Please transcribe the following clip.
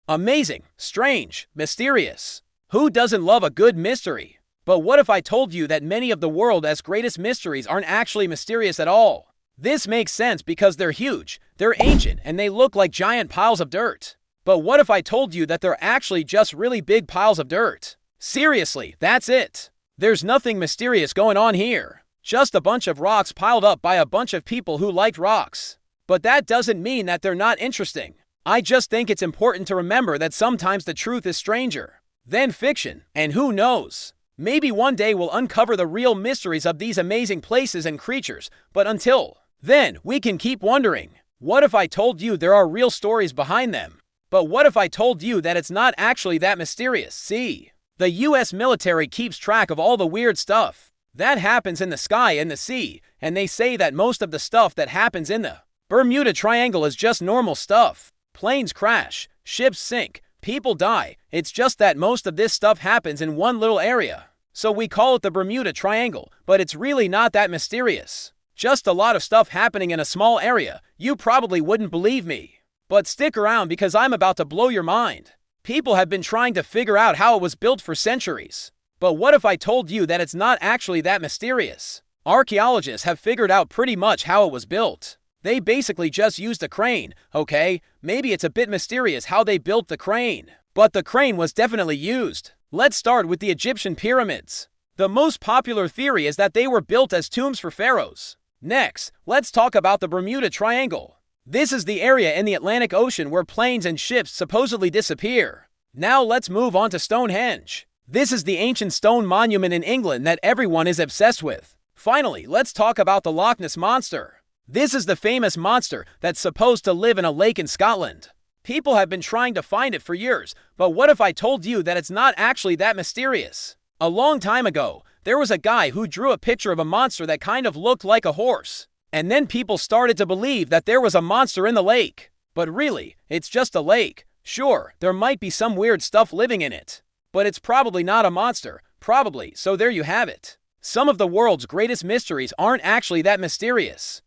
Amazing, strange, mysterious. Who doesn't love a good mystery? But what if I told you that many of the world's greatest mysteries aren't actually mysterious at all? This makes sense because they're huge, they're ancient, and they look like giant piles of dirt. But what if I told you that they're actually just really big piles of dirt? Seriously, that's it. There's nothing mysterious going on here. Just a bunch of rocks piled up by a bunch of people who liked rocks. But that doesn't mean that they're not interesting. I just think it's important to remember that sometimes the truth is stranger than fiction, and who knows? Maybe one day we'll uncover the real mysteries of these amazing places and creatures, but until then, we can keep wondering. What if I told you there are real stories behind them? But what if I told you that it's not actually that mysterious? See, the US military keeps track of all the weird stuff that happens in the sky and the sea, and they say that most of the stuff that happens in the Bermuda Triangle is just normal stuff. Planes crash, ships sink, people die. It's just that most of this stuff happens in one little area. So we call it the Bermuda Triangle, but it's really not that mysterious. Just a lot of stuff happening in a small area. You probably wouldn't believe me. But stick around because I'm about to blow your mind. People have been trying to figure out how it was built for centuries. But what if I told you that it's not actually that mysterious? Archaeologists have figured out pretty much how it was built. They basically just used a crane, okay? Maybe it's a bit mysterious how they built the crane, but the crane was definitely used. Let's start with the Egyptian pyramids. The most popular theory is that they were built as tombs for pharaohs. Next, let's talk about the Bermuda Triangle. This is the area in the Atlantic Ocean where planes and ships supposedly disappear. Now let's move on to Stonehenge. This is the ancient stone monument in England that everyone is obsessed with. Finally, let's talk about the Loch Ness Monster. This is the famous monster that's supposed to live in a lake in Scotland. People have been trying to find it for years, but what if I told you that it's not actually that mysterious? A long time ago, there was a guy who drew a picture of a monster that kind of looked like a horse. And then people started to believe that there was a monster in the lake. But really, it's just a lake. Sure, there might be some weird stuff living in it. But it's probably not a monster. Probably, so there you have it. Some of the world's greatest mysteries aren't actually that mysterious.